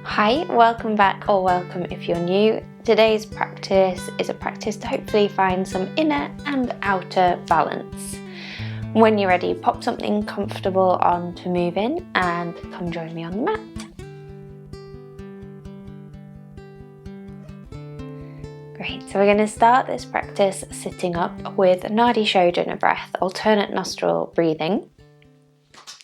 Hi, welcome back or welcome if you're new. Today's practice is a practice to hopefully find some inner and outer balance. When you're ready, pop something comfortable on to move in and come join me on the mat. Great, so we're going to start this practice sitting up with Nadi Shodhana breath, alternate nostril breathing.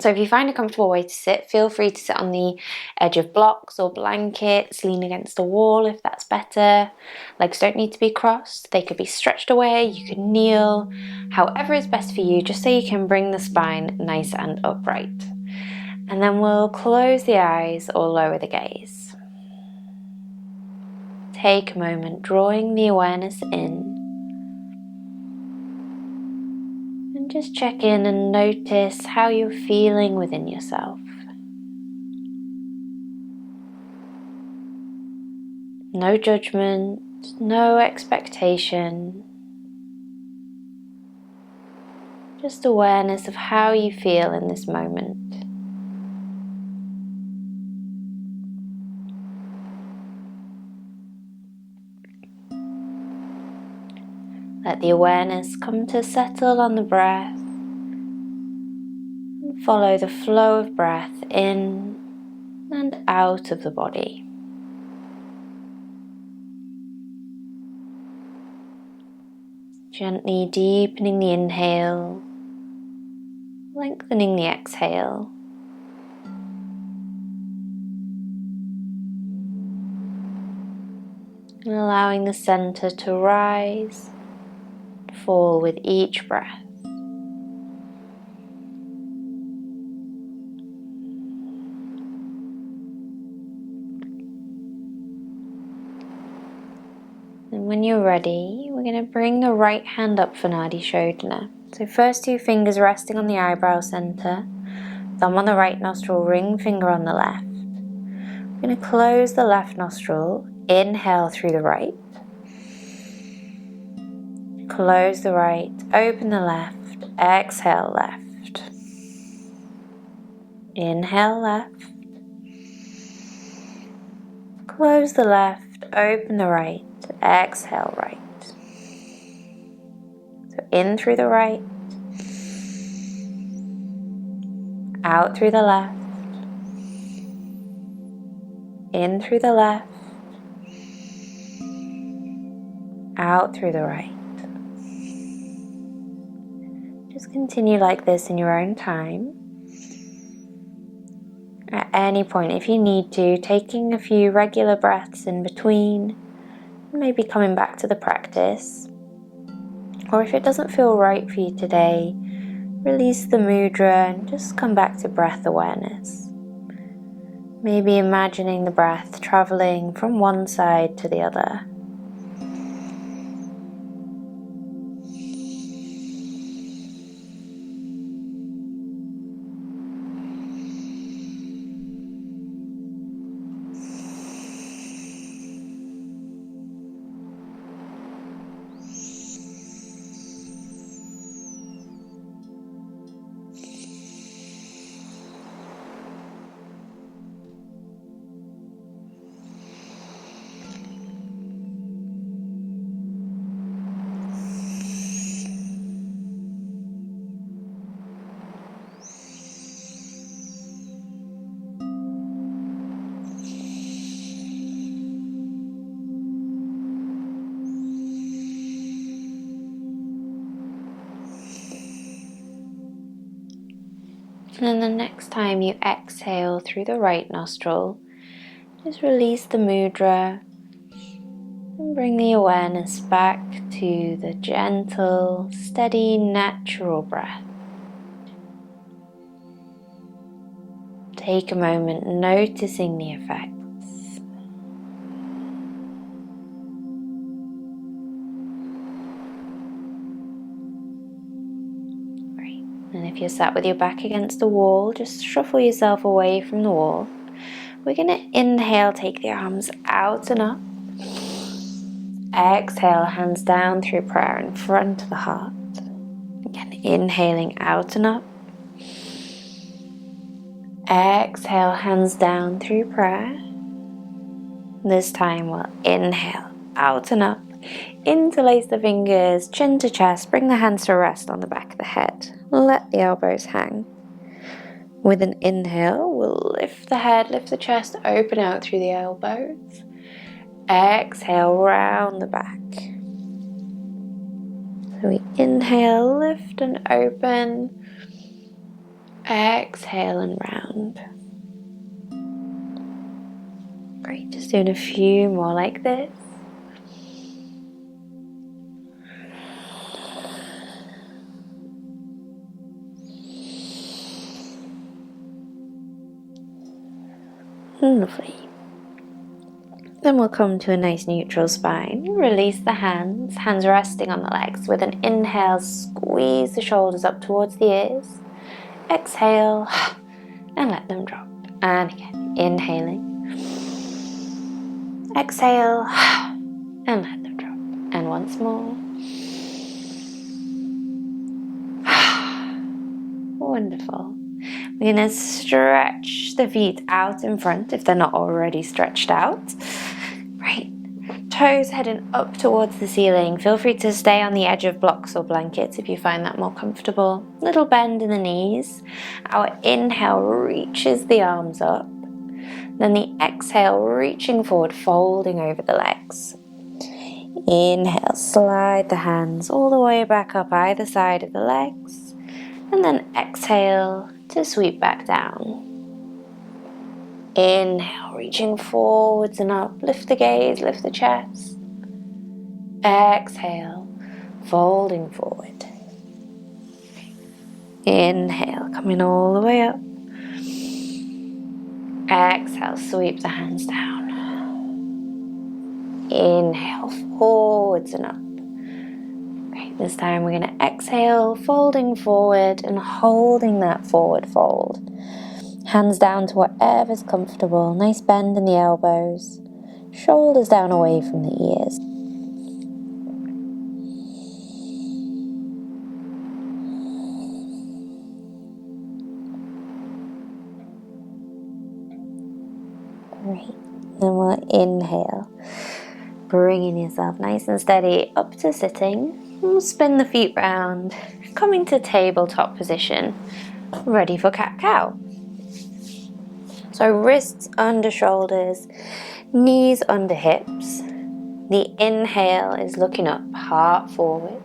So if you find a comfortable way to sit, feel free to sit on the edge of blocks or blankets, lean against a wall if that's better. Legs don't need to be crossed, they could be stretched away, you could kneel, however is best for you, just so you can bring the spine nice and upright. And then we'll close the eyes or lower the gaze. Take a moment, drawing the awareness in. And just check in and notice how you're feeling within yourself. No judgment, no expectation. Just awareness of how you feel in this moment. Let the awareness come to settle on the breath. And follow the flow of breath in and out of the body. Gently deepening the inhale, lengthening the exhale. And allowing the center to rise, fall with each breath. And when you're ready, we're going to bring the right hand up for Nadi Shodhana. So first two fingers resting on the eyebrow center, thumb on the right nostril, ring finger on the left. We're going to close the left nostril, inhale through the right. Close the right, open the left, exhale left. Inhale left. Close the left, open the right, exhale right. So in through the right, out through the left, in through the left, out through the right. Just continue like this in your own time. At any point, if you need to, taking a few regular breaths in between, maybe coming back to the practice. Or if it doesn't feel right for you today, release the mudra and just come back to breath awareness. Maybe imagining the breath traveling from one side to the other. And then the next time you exhale through the right nostril, just release the mudra and bring the awareness back to the gentle, steady, natural breath. Take a moment noticing the effects. And if you're sat with your back against the wall, just shuffle yourself away from the wall. We're going to inhale, take the arms out and up. Exhale, hands down through prayer in front of the heart. Again, inhaling out and up. Exhale, hands down through prayer. This time we'll inhale, out and up. Interlace the fingers, chin to chest, bring the hands to rest on the back of the head. Let the elbows hang. With an inhale, we'll lift the head, lift the chest, open out through the elbows. Exhale, round the back. So we inhale, lift and open. Exhale and round. Great, just doing a few more like this. Lovely. Then we'll come to a nice neutral spine. Release the hands, hands resting on the legs. With an inhale, squeeze the shoulders up towards the ears. Exhale, and let them drop. And again, inhaling. Exhale, and let them drop. And once more. Wonderful. We're going to stretch the feet out in front if they're not already stretched out. Right. Toes heading up towards the ceiling. Feel free to stay on the edge of blocks or blankets if you find that more comfortable. Little bend in the knees. Our inhale reaches the arms up. Then the exhale, reaching forward, folding over the legs. Inhale, slide the hands all the way back up either side of the legs. And then exhale to sweep back down. Inhale, reaching forwards and up. Lift the gaze, lift the chest. Exhale, folding forward. Inhale, coming all the way up. Exhale, sweep the hands down. Inhale, forwards and up. Great, this time we're going to exhale, folding forward and holding that forward fold. Hands down to whatever's comfortable. Nice bend in the elbows. Shoulders down away from the ears. Great. Then we'll inhale. Bringing yourself nice and steady up to sitting. We'll spin the feet round. Coming to tabletop position. Ready for cat-cow. So wrists under shoulders, knees under hips. The inhale is looking up, heart forward.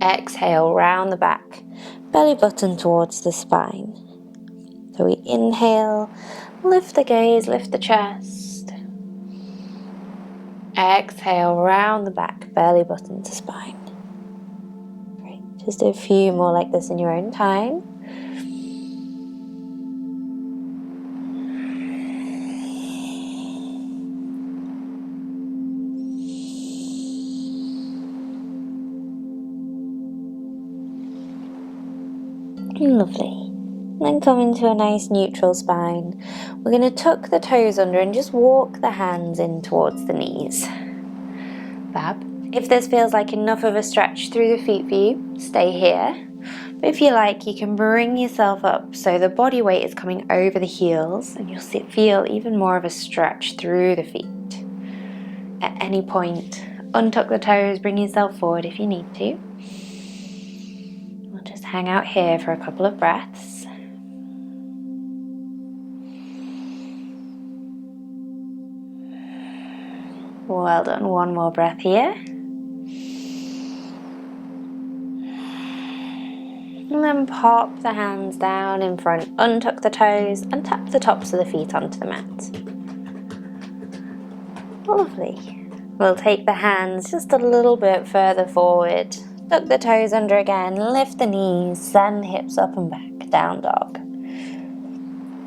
Exhale, round the back, belly button towards the spine. So we inhale, lift the gaze, lift the chest. Exhale, round the back, belly button to spine. Great, just do a few more like this in your own time. Lovely. Then come into a nice neutral spine. We're going to tuck the toes under and just walk the hands in towards the knees. Fab. If this feels like enough of a stretch through the feet for you, stay here. But if you like, you can bring yourself up so the body weight is coming over the heels and you'll feel even more of a stretch through the feet. At any point, untuck the toes, bring yourself forward if you need to. Just hang out here for a couple of breaths. Well done. One more breath here. And then pop the hands down in front, untuck the toes and tap the tops of the feet onto the mat. Lovely. We'll take the hands just a little bit further forward. Tuck the toes under again, lift the knees, send the hips up and back, down dog.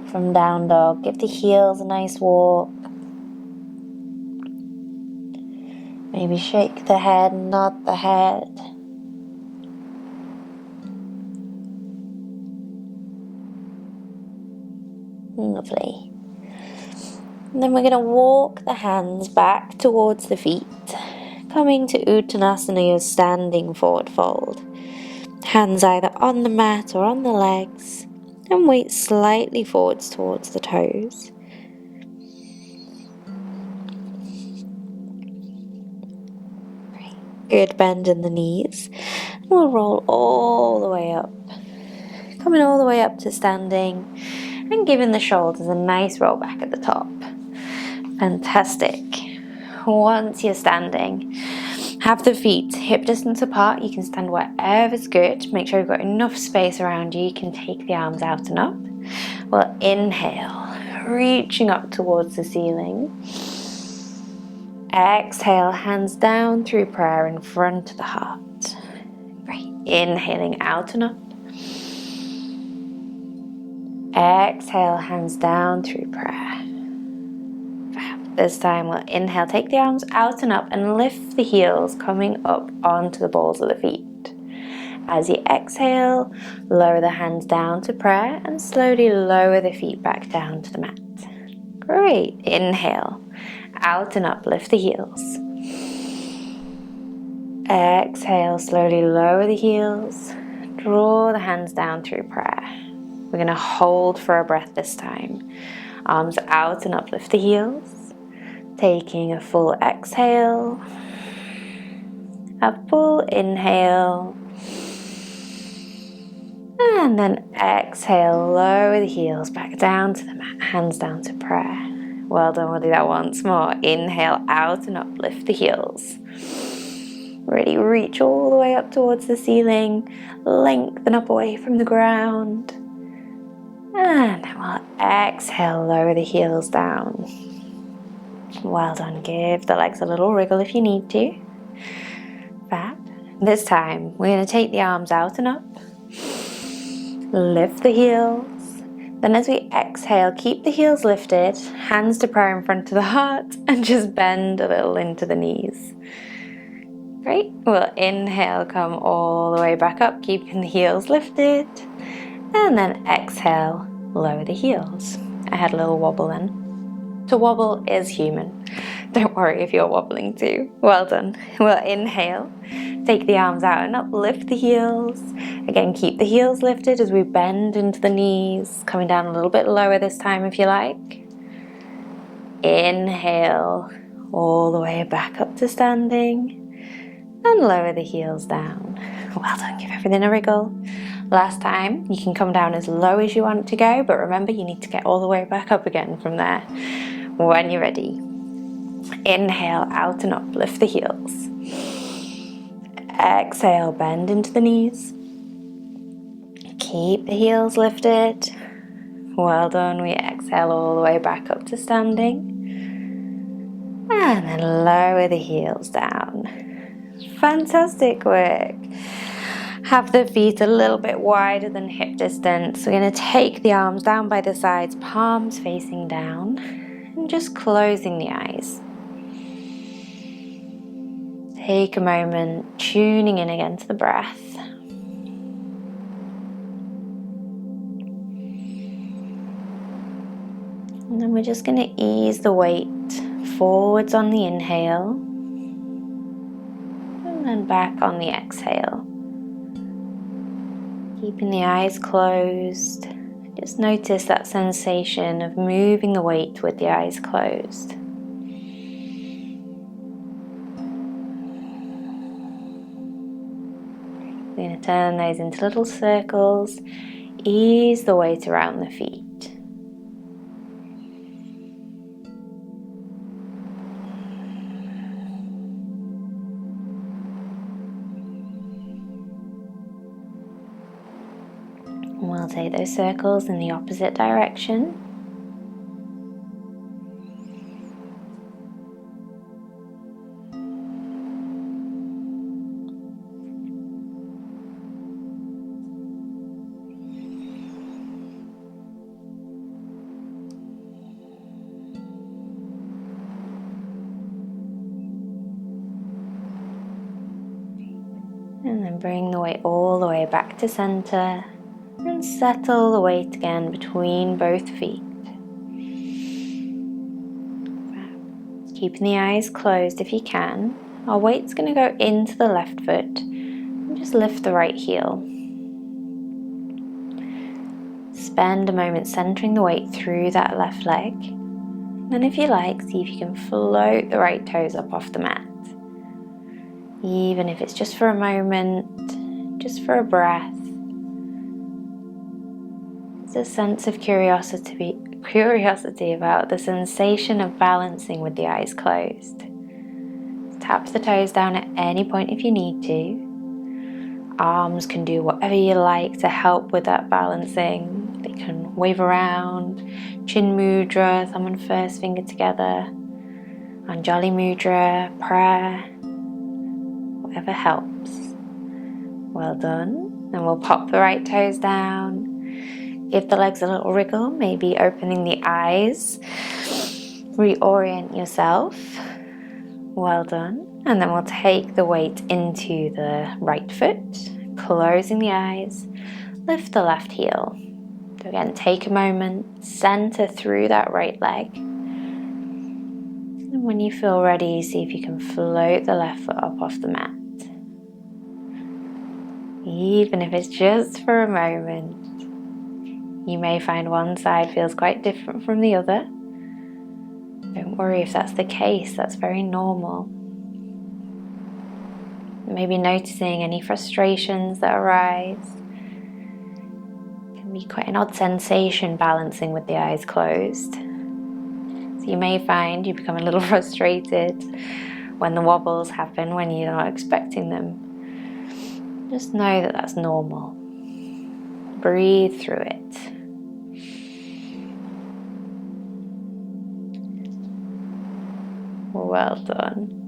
From down dog, give the heels a nice walk. Maybe shake the head, nod the head. Lovely. And then we're going to walk the hands back towards the feet. Coming to Uttanasana, your standing forward fold. Hands either on the mat or on the legs. And weight slightly forwards towards the toes. Good bend in the knees. And we'll roll all the way up. Coming all the way up to standing and giving the shoulders a nice roll back at the top. Fantastic. Once you're standing, have the feet hip distance apart. You can stand wherever's good. Make sure you've got enough space around you. You can take the arms out and up. We'll inhale, reaching up towards the ceiling. Exhale, hands down through prayer in front of the heart. Great. Inhaling out and up. Exhale, hands down through prayer. This time we'll inhale, take the arms out and up and lift the heels coming up onto the balls of the feet. As you exhale, lower the hands down to prayer and slowly lower the feet back down to the mat. Great. Inhale, out and up, lift the heels. Exhale, slowly lower the heels. Draw the hands down through prayer. We're going to hold for a breath this time. Arms out and up, lift the heels. Taking a full exhale, a full inhale, and then exhale, lower the heels back down to the mat, hands down to prayer. Well done, we'll do that once more. Inhale, out and up, lift the heels. Really reach all the way up towards the ceiling, lengthen up away from the ground. And then we'll exhale, lower the heels down. Well done, give the legs a little wriggle if you need to. Fab. This time, we're going to take the arms out and up. Lift the heels. Then as we exhale, keep the heels lifted, hands to prayer in front of the heart, and just bend a little into the knees. Great. We'll inhale, come all the way back up, keeping the heels lifted. And then exhale, lower the heels. I had a little wobble then. To wobble is human. Don't worry if you're wobbling too. Well done. We'll inhale, take the arms out and up, lift the heels. Again, keep the heels lifted as we bend into the knees, coming down a little bit lower this time if you like. Inhale, all the way back up to standing, and lower the heels down. Well done, give everything a wriggle. Last time, you can come down as low as you want to go, but remember you need to get all the way back up again from there. When you're ready, inhale, out and up, lift the heels. Exhale, bend into the knees. Keep the heels lifted. Well done, we exhale all the way back up to standing. And then lower the heels down. Fantastic work. Have the feet a little bit wider than hip distance. We're going to take the arms down by the sides, palms facing down, and just closing the eyes. Take a moment, tuning in again to the breath. And then we're just going to ease the weight forwards on the inhale, and then back on the exhale. Keeping the eyes closed, just notice that sensation of moving the weight with the eyes closed. We're going to turn those into little circles, ease the weight around the feet. And we'll take those circles in the opposite direction. And then bring the weight all the way back to center. And settle the weight again between both feet. Keeping the eyes closed if you can. Our weight's going to go into the left foot. And just lift the right heel. Spend a moment centering the weight through that left leg. And if you like, see if you can float the right toes up off the mat. even if it's just for a moment, just for a breath. It's a sense of curiosity about the sensation of balancing with the eyes closed. Tap the toes down at any point if you need to. Arms can do whatever you like to help with that balancing. They can wave around, chin mudra, thumb and first finger together, Anjali mudra, prayer, whatever helps. Well done. Then we'll pop the right toes down, give the legs a little wriggle, maybe opening the eyes, reorient yourself. Well done. And then we'll take the weight into the right foot, closing the eyes, lift the left heel. So again, take a moment, center through that right leg. And when you feel ready, see if you can float the left foot up off the mat. Even if it's just for a moment. You may find one side feels quite different from the other. Don't worry if that's the case, that's very normal. Maybe noticing any frustrations that arise. It can be quite an odd sensation balancing with the eyes closed. So you may find you become a little frustrated when the wobbles happen, when you're not expecting them. Just know that that's normal. Breathe through it. Well done.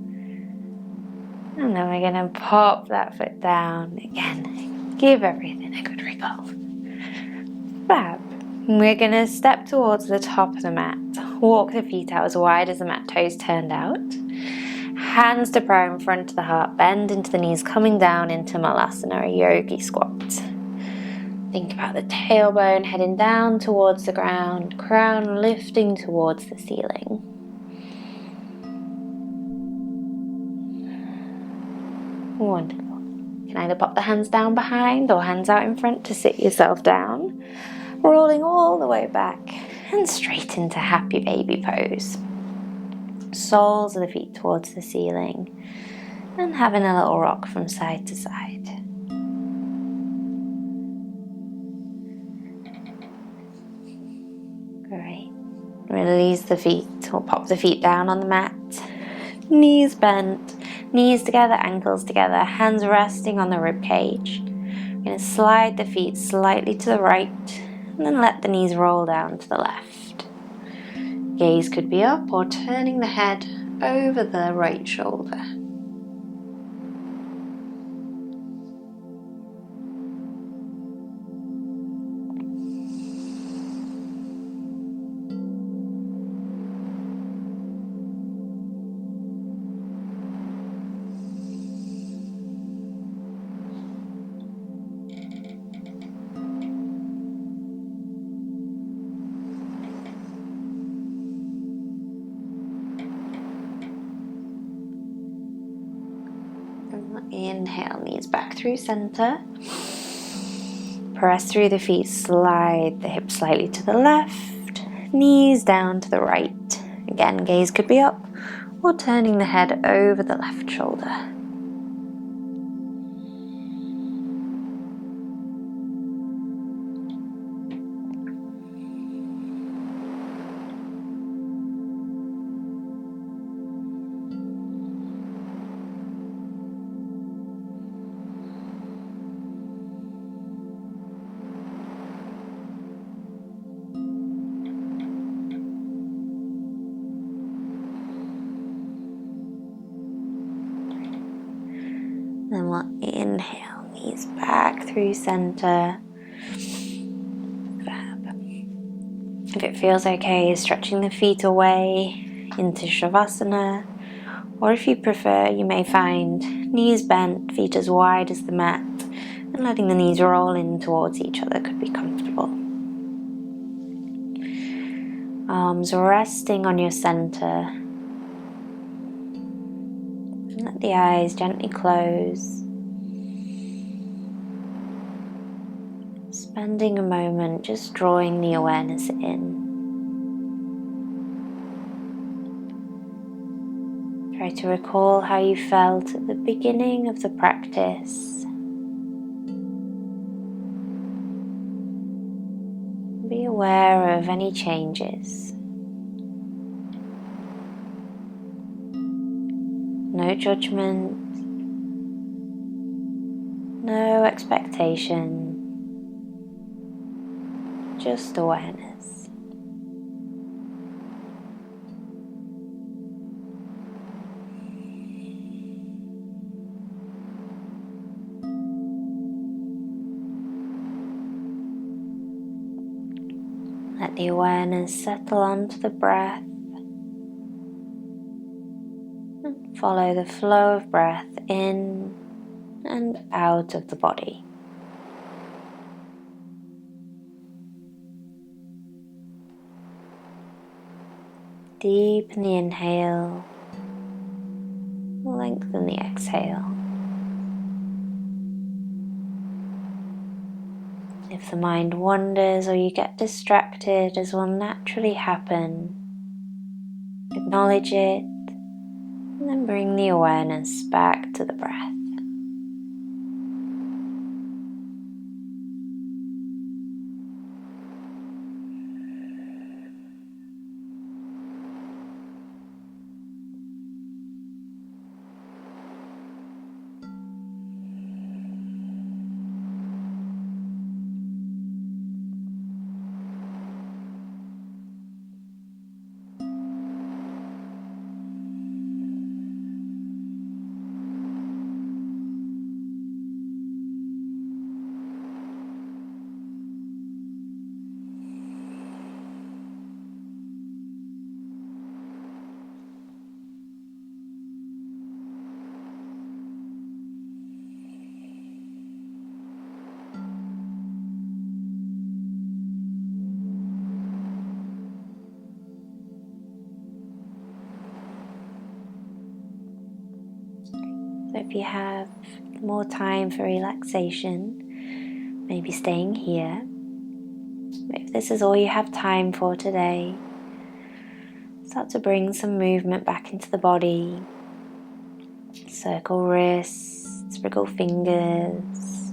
And then we're going to pop that foot down again. Give everything a good wriggle. Fab. We're going to step towards the top of the mat. Walk the feet out as wide as the mat, toes turned out. Hands to prayer in front of the heart. Bend into the knees, coming down into Malasana, a yogi squat. Think about the tailbone heading down towards the ground, crown lifting towards the ceiling. Wonderful. You can either pop the hands down behind or hands out in front to sit yourself down. Rolling all the way back and straight into happy baby pose. Soles of the feet towards the ceiling and having a little rock from side to side. Great. Release the feet or pop the feet down on the mat. Knees bent. Knees together, ankles together, hands resting on the rib cage. We're going to slide the feet slightly to the right and then let the knees roll down to the left. Gaze could be up or turning the head over the right shoulder. Inhale, knees back through center. Press through the feet, slide the hips slightly to the left, knees down to the right. Again, gaze could be up or turning the head over the left shoulder. Then we'll inhale, knees back through center. Fab. If it feels okay, stretching the feet away into Shavasana. Or if you prefer, you may find knees bent, feet as wide as the mat, and letting the knees roll in towards each other could be comfortable. Arms resting on your center. Let the eyes gently close. Spending a moment just drawing the awareness in. Try to recall how you felt at the beginning of the practice. Be aware of any changes. No judgment, no expectation, just awareness. Let the awareness settle onto the breath. And follow the flow of breath in and out of the body. Deepen the inhale, lengthen the exhale. If the mind wanders or you get distracted, as will naturally happen, acknowledge it and then bring the awareness back to the breath. So if you have more time for relaxation, maybe staying here. But if this is all you have time for today, start to bring some movement back into the body. Circle wrists, wriggle fingers,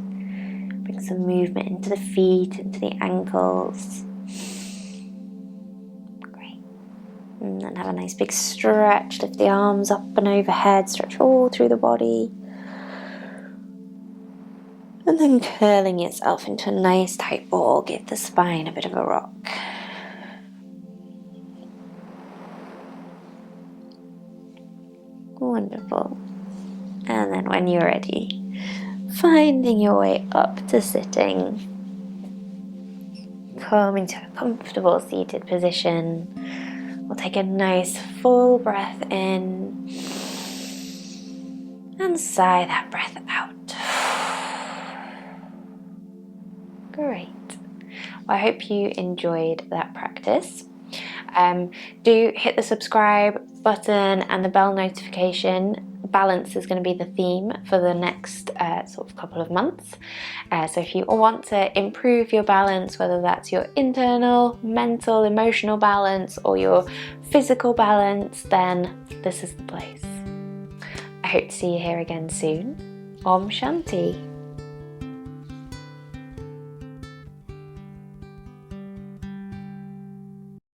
bring some movement into the feet, into the ankles. Great. And then have a nice big stretch. Lift the arms up and overhead, stretch all through the body. And then curling yourself into a nice tight ball, give the spine a bit of a rock. Wonderful. And then when you're ready, finding your way up to sitting, coming to a comfortable seated position. We'll take a nice full breath in and sigh that breath out. Great. Well, I hope you enjoyed that practice. Do hit the subscribe button and the bell notification. Balance is going to be the theme for the next sort of couple of months. So if you want to improve your balance, whether that's your internal, mental, emotional balance or your physical balance, then this is the place. I hope to see you here again soon. Om Shanti.